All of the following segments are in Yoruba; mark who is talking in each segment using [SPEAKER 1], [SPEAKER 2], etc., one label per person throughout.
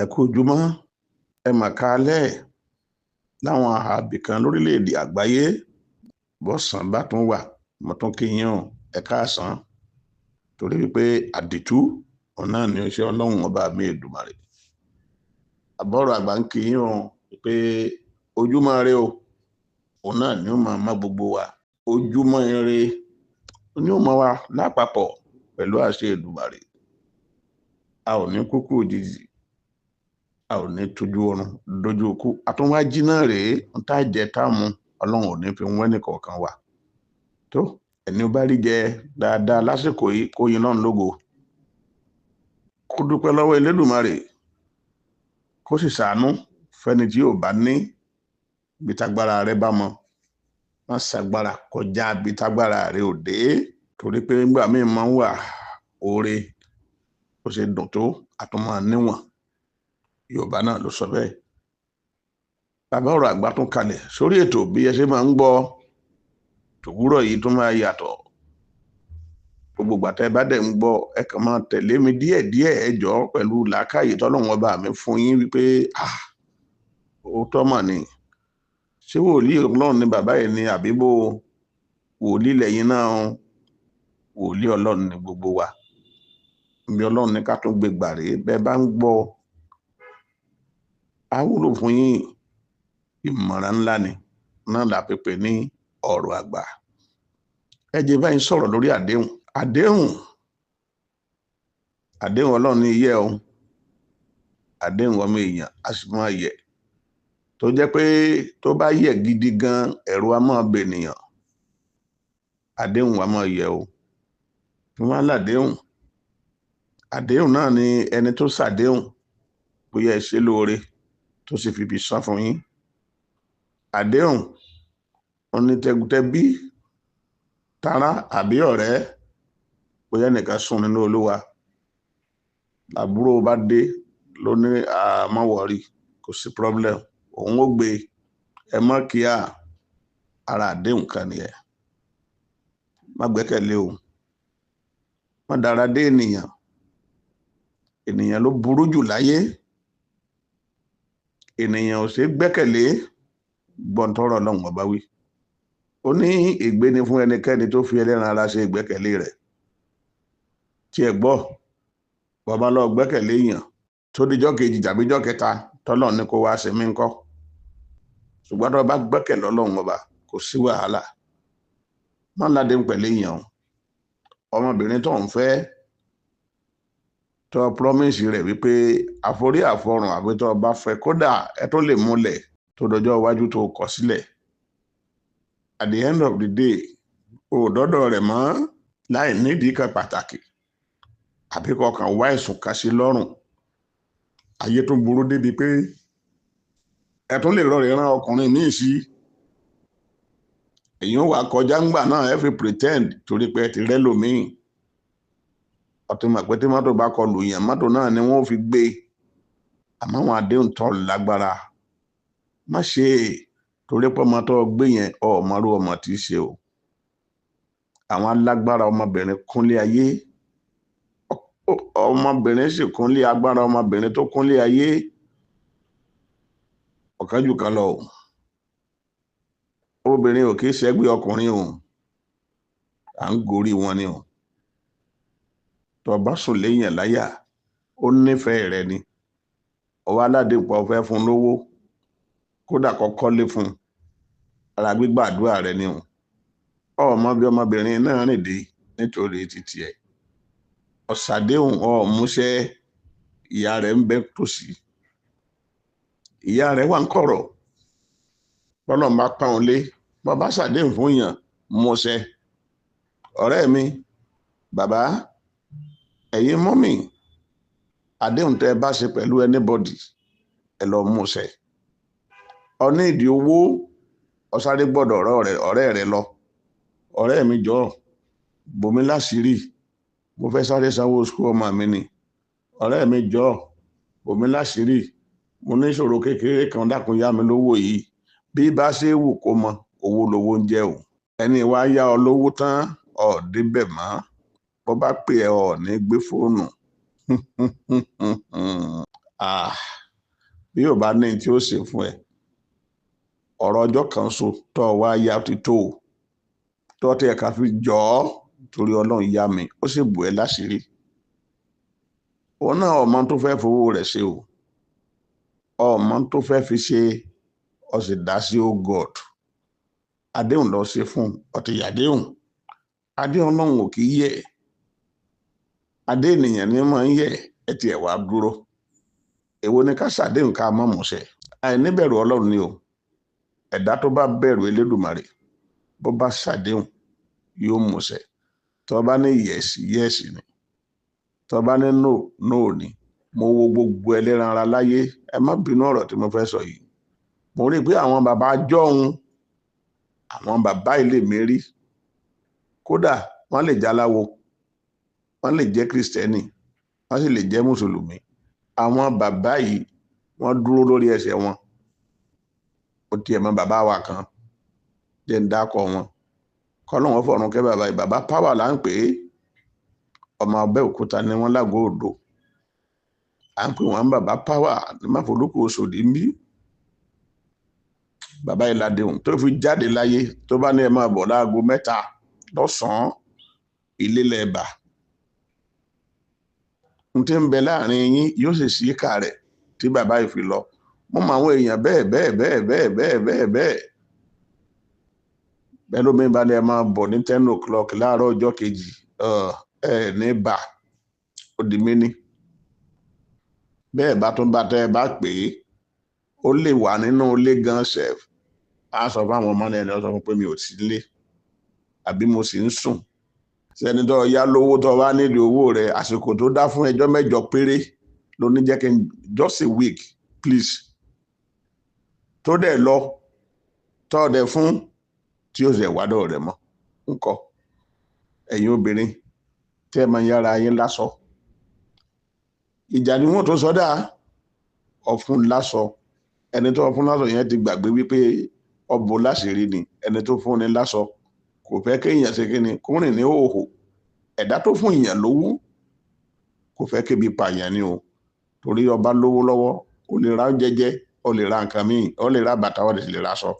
[SPEAKER 1] ẹ kú ojúmọ́, ẹ mà káalẹ́ láwọn àbí kan lórílẹ̀‐èdè àgbáyé. Bọ́sàn bá tún wà mo tún kí yín o, ẹ káàsán, torí wípé àdìtú ọ̀nà ni ó ṣe ọlọ́run ọba mi Èdùmàrè. Àbọ̀rọ̀ àgbà ń kí yín o pé ojúmọ́ ire o, òun náà ni ó máa má gbogbo wa. Ojúmọ́ ire ni ó máa wà lápapọ̀ pẹ̀lú àṣẹ Èdùmàrè. A ò ní kúkú òjijì, a ò ní tójú oorun dojú ikú. Àtúnwájí náà rèé, ń tá jẹ tá mu ọlọ́run ò ní fi wọ́n nìkọ̀ọ̀kan wà. Tó ẹni ó bá rí jẹ dáadáa lásìkò yìí kó yin náà lógo, kó dúpẹ́ lọ́wọ́ Elédùmarè, kó sì ṣàánú fẹ́ni tí ò bá ní bí tágbára rẹ bá mọ. Má ṣàgbára kọjá bí tágbára rẹ ò dé, torí pé nígbà míì máa ń wà oore ó ṣe dùn tó àtúmọ̀ níwọ̀n. Yorùbá náà ló sọ bẹ́ẹ̀. Bàbá ọ̀rọ̀ àgbà tún kalẹ̀ sórí ètò bí ẹ ṣe máa ń gbọ́. Tòwúrọ̀ yìí tún máa yàtọ̀. Gbogbo ìgbà tẹ́ bá dẹ̀ ń gbọ́, ẹ kàn máa tẹ̀lé mi díẹ̀díẹ̀ ẹ jọ̀ọ́ pẹ̀lú làákàyè tọ́lọ́run ọba mi fún yín wípé òótọ́ mà ni. Ṣé wòlíì Ọlọ́run ni bàbá yìí ni àbí bó wòlíì lẹ́yìn náà? Wòlíì Ọlọ́run ni gbogbo wa. Bí Ọlọ́run ní ká tún gbé gbàré bẹ́ẹ̀ bá ń gbọ́, á wúlò fún yín. Ìmọ̀ràn ńlá ni náà là pépè ní ọ̀rọ̀ àgbà. Ẹ jẹ́ báyìí sọ̀rọ̀ lórí àdéhùn. Àdéhùn Ọlọ́run ní yẹ̀ o, àdéhùn ọmọ èèyàn a sì máa yẹ̀, tó jẹ́ pé tó bá yẹ̀ gidi gan ẹ̀rù á máa bè ènìyàn. Àdéhùn wa máa yẹ̀ o. Kí wọ́n á làdéhùn. Àdéhùn náà ni ẹni tó ṣàdéhùn bóyá ẹ ṣe lóore tó sì fi ibi san fún yín. Àdéhùn onítẹ̀bí tará àbí ọ̀rẹ́, bóyá nìkan sùn nínú Olúwa, àbúrò bá dé ló ní má wọ̀rí, kò sí problem, òun ó gbé, ẹ mọ́ kíá, ara àdéhùn kan nìyẹn. Má gbẹ́kẹ̀lé o, má dára dé ènìyàn. Ènìyàn ló burú jù láyé. Ènìyàn ò ṣe gbẹ́kẹ̀lé. Gbọ́ntọ́rọ̀ Ọlọ́run ọba wí. Ó ní ègbé ni fún ẹnikẹ́ni tó fi ẹlẹ́ran ara ṣe ìgbẹ́kẹ̀lé rẹ̀. Tí ẹ gbọ́, bàbá lọ gbẹ́kẹ̀lé èèyàn tó dijọ́ kejì tàbí jọ́ kẹta tọ́lọ́run ní kó wá ṣe mí ńkọ́. Ṣùgbọ́n tó bá gbẹ́kẹ̀lé Ọlọ́run ọba kò sí wàhálà. Má ládé ń pẹ̀lú èèyàn. Ọmọbìnrin tó ń fẹ́ tó promise rẹ̀ wípé àforí àforùn àbí tó bá fẹ́ kódà ẹ tó lè múlẹ̀ tó dọjọ́ iwájú tó kọ sílẹ̀. At the end of the day, ò dọ́dọ̀ rẹ̀ mọ́ láì nídìí kan pàtàkì àbí kọkàn wá ẹ̀sùn kan sí lọ́rùn. Ayé tó burú débi pé ẹ tún lè rọrẹ̀ rán ọkùnrin míì sí. Èyàn wà kọjá ńgbà náà ẹ fi pretend torí pé ẹ ti rẹ́ lòmíì. Ọtún mọ̀ pé tí mọ́tò bá kọlù yàn, mọ́tò náà ni wọ́n fi gbé. Àmọ́ àwọn àdéhùn tó lágbára má ṣe torí pé ọmọ tó gbé yẹn ọmọrú ọmọ tí í ṣe o. Àwọn alágbára ọmọbìnrin kúnlé ayé, ọmọbìnrin sì kúnlé agbára ọmọbìnrin tó kúnlé ayé ọ̀kan jù kan lọ o. Obìnrin ò kì í ṣẹ́gbẹ́ ọkùnrin o, à ń gorí wọn ni o. Tó bá sùn léèyàn láyà, ó nífẹ̀ẹ́ rẹ ni. Ọwọ́ aládépọ̀ fẹ́ fún lówó, kódà kọ́kọ́ lé fún ara gbígbàdúrà rẹ ni o. Ọmọ bí ọmọbìnrin náà rìn dé nítorí títí ẹ̀. Ọ̀sàdéhùn ọ̀múṣẹ́, ìyá rẹ̀ ń bẹ tòsí. Ìyá rẹ̀ wà ń kọ̀rọ̀. Bọ́lọ̀ máa pọ́n lé, bàbá ṣàdéhùn fún yàn múṣẹ́. Ọ̀rẹ́ mi, bàbá, ẹ̀yin mọ́mì, àdéhùn tẹ́ bá ṣe pẹ̀lú anybody ẹ lọ múṣẹ́. Ó ní ìdí owó, ó sáré gbọ́dọ̀ ọ̀rẹ́ rẹ lọ. Ọ̀rẹ́ mi jọ̀ọ́, bò mí láṣìírí, mo fẹ́ sáré sanwó school ọmọ mi ni. Ọ̀rẹ́ mi jọ̀ọ́, bò mí láṣìírí, mo ní ìṣòro kékeré kan, dákun yá mi lówó yìí. Bí bá ṣe wù kó mọ, owó lówó ń jẹ́ o. Ẹni wá yá ọ lówó tán, ọ̀ débẹ̀ mọ́. Bó bá pè ẹ́ ọ̀ ní gbé fóònù. bí yóò bá ní tí ó ṣe fún ẹ ọ̀rọ̀ ọjọ́ kan so tó wá yá ti tó tẹ ẹ̀ka fi jọ ọ́ torí ọlọ́run yá mi ó sì bù ẹ́ láṣìírí òun náà ọmọ tó fẹ́ fowó rẹ̀ ṣe o ọmọ tó fẹ́ fi ṣe ọ̀sẹ̀ dá sí o God àdéhùn lọ ṣe fún ọtí àdéhùn náà ò kì í yẹ adé ènìyàn ní máa ń yẹ ẹ tiẹ̀ wá dúró èwo ni ká ṣàdéhùn ká mọ̀ mọ̀ṣẹ́ àìníbẹ̀rù ọlọ́run ni o ẹ̀dá tó bá bẹ̀rù elédùmarè bó bá ṣàdéhùn yóò mọ̀ṣẹ́ tó bá ní yẹ́sì ni tó bá ní no ni mo wo gbogbo ẹlẹ́ran ara láyé ẹ má bínú ọ̀rọ̀ tí mo fẹ́ sọ yìí mo rí i pé àwọn bàbá jọ́hun àwọn bàbá ilé mi rí kódà wọ́n lè jáláwo wọ́n lè jẹ́ kristẹni wọ́n sì lè jẹ́ mùsùlùmí àwọn bàbá yìí wọ́n dúró lórí ẹsẹ̀ wọn ó tiẹ̀ mọ́ bàbá wa kan jẹ́ ń dákọ̀ wọn kọ́lọ́wọ́n fọ̀run kẹ́ bàbá yìí bàbá power là ń pè é ọmọ Abẹ́òkúta ni wọ́n lágọ̀ọ́ odò à ń pè wọ́n bàbá power ní máfolókò Òṣòdì ń bí bàbá yìí ládéhùn tó fi jáde láyé tó bá ní ẹ máa bọ̀ láago 3 lọ́sàn-án ilé lẹ́ẹ̀bà n tí ń bẹ láàrin yín yóò sì sí ìka rẹ̀ tí bàbá yìí fi lọ mo mọ àwọn èèyàn bẹ́ẹ̀ lómi bá ní ẹ máa bọ̀ ní 10 o'clock láàárọ̀ ọjọ́ kejì ní bà ó di méní bẹ́ẹ̀ bá tún bá tẹ́ ẹ bá pè é ó lè wà nínú ilé gan sef á sọ fáwọn ọmọ ẹni ọ sọ fún pé mi ò sí ilé àbí mo sì ń sùn sẹ́ni tó yá lówó tó wá nílò owó rẹ̀ àsìkò tó dá fún ẹjọ́ 8 péré ló ní jẹ́ kí n just a week please tó dẹ̀ lọ tó dẹ̀ fún tí ó sì wádọ̀ rẹ̀ mọ́ ńkọ́ ẹ̀yin obìnrin tẹ́ ẹ máa yára yín lásọ ìjà ni wọ́n tó sọ́dá ọ̀fun lásọ ẹni tó ọ̀fun lásọ yẹn ti gbàgbé wípé ọbọ láṣìírí ni ẹni tó fún ni lásọ kò fẹ́ kéèyàn ṣe kíni kó rìn ní òhò ẹ̀dá tó fún èèyàn lówó kò fẹ́ kébi pààyàn ni o torí ọba lówó lọ́wọ́ ó lè ra jẹjẹ ó lè ra nǹkan míì ó lè ra bàtà ó lè ra aṣọ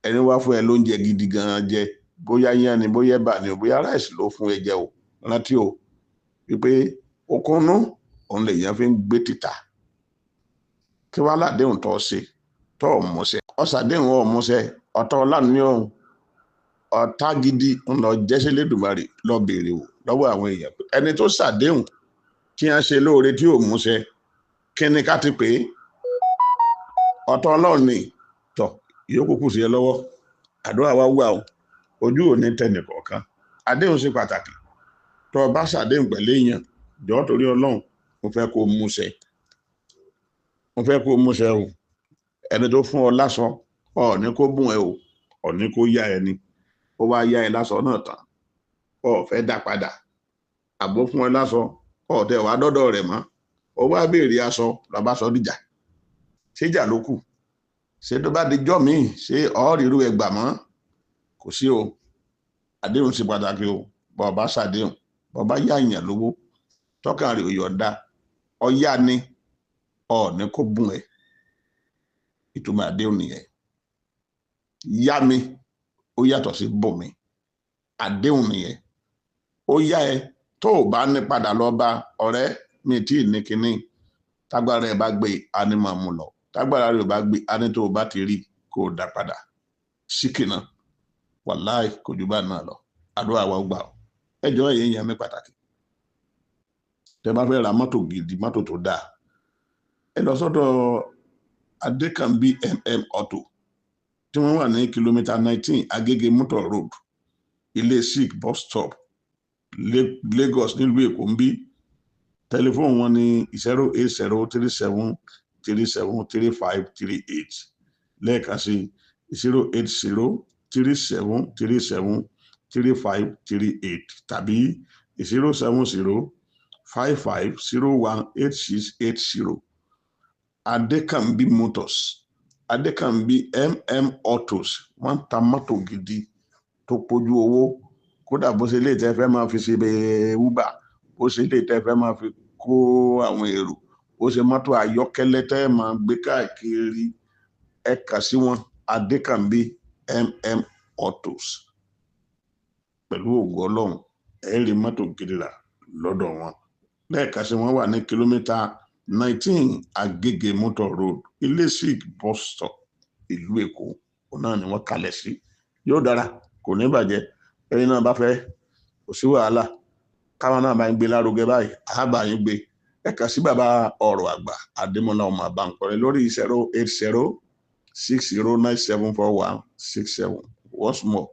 [SPEAKER 1] ẹni wá fún ẹ lóúnjẹ gidi gan jẹ bóyá yán ni bóyá ẹ̀bà ni bóyá ráìsì ló fún ẹ jẹ o rántí o wípé okùnú òun lè yẹn fi ń gbé títà kí wàá ládéhùn tó ṣe tó ọmọọṣẹ ọsàdéhùn ọmọọṣẹ ọ̀tọ̀ ọlànà ní ọhún ọ̀tá gidi ń lọ jẹ́sẹ́ lẹ́dùnmarè lọ béèrè o lọ́wọ́ àwọn èèyàn ẹni tó ṣàdéhùn kí wọ́n ṣe lóore tí ò múṣẹ kí ni ká ti pè é ọ̀tọ̀ ọlọ́run ni tọ̀ yóò kúkú sí ẹ lọ́wọ́ àdúrà wa wà o ojú ò ní tẹnì kọ̀ọ̀kan àdéhùn ṣe pàtàkì tó o bá ṣàdéhùn pẹ̀lú èèyàn jọ̀ọ́ torí ọlọ́run mo fẹ́ kó o múṣẹ o ẹni tó fún ọ lásán ọ ní kó bùn ẹ o ọ ní kó yá ẹni ó wá yá ẹ lásán náà tán ọ fẹ́ dá padà àbó fún ẹ lásán ọ tẹ wàá dọ́dọ̀ rẹ̀ mọ́ ó wá béèrè aṣọ lọ́ba sọ dìjà ṣéjà ló kù ṣé tó bá di jọ́ míì ṣé ọ̀ọ́rìírú ẹgbà mọ́ kò sí o àdéhùn ṣe pàtàkì o bọ́ ọba ṣàdéhùn bọ́ ọba yá èèyàn lówó tọ́kàn rẹ̀ ò yọ̀ǹda ọ̀yá ni ọ ní kó bùn ẹ ìtumọ̀ àdéhùn nìyẹn yá mi ó yàtọ̀ sí bùn mi àdéhùn nìyẹn ó yá ẹ tó o bá ní padà lọ bá ọ̀rẹ́ mi tí ì ní kinní tágbára ẹ bá gbé anímọ̀ mu lọ tágbára rẹ ò bá gbé aní tó o bá ti rí kó o dá padà síkìnà wàláì kò jù bá náà lọ àdúrà wa gbà ọ ẹjọ́ ẹ̀yìn yẹn mi pàtàkì tẹ bá fẹ́ ra mọ́tò gidi mọ́tò tó dáa ẹ lọ sọ́dọ̀ Adékànbí Auto tí wọ́n wà ní kìlómítà 19 Agége Motor Road ilé Sikh bus stop Lagos nílùú Èkó ń bí tẹlifóònù wọn ní 08037373538 lẹ́ẹ̀kan sí 08037373538 tàbí 07055018680 Adékànbí Motors Adékànbí Autos wọ́n ta mọ́tò gidi tó pójú owó kódà bó ṣe lè tẹ́ fẹ́ máa fi ṣe Uber bó ṣe lè tẹ́ fẹ́ máa fi kó àwọn èrò ó ṣe mọ́tò ayọ́kẹ́lẹ́ tẹ́ ẹ máa gbé káàkiri, ẹ kà sí wọn Adékànbí MM Autos. Pẹ̀lú ògo Ọlọ́run ẹ rí mọ́tò gidi rà lọ́dọ̀ wọn. Lẹ́ẹ̀ka sí wọn wà ní kìlómítà 19 Agége Motor Road, Ilé-Ìsìk bus stop, ìlú Èkó. Òun náà ni wọ́n kalẹ̀ sí. Yóò dára, kò ní bàjẹ́. Ẹ̀yin náà bá fẹ́, kò sí wàhálà. Káwọn náà bá ń gbé lárugẹ báyìí, àbá yín gbé. Ẹ kà sí bàbá ọ̀rọ̀ àgbà Adémọ́lá ọmọ Àbánkọ́rẹ́ lórí 08060974167. Once more,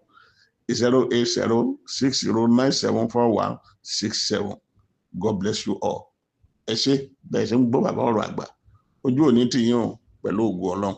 [SPEAKER 1] 08060974167. God bless you all. Ẹ ṣé bẹ́ẹ̀ ṣe ń gbọ́ bàbá ọ̀rọ̀ àgbà. Ojú òní tì yín o pẹ̀lú ògo Ọlọ́run.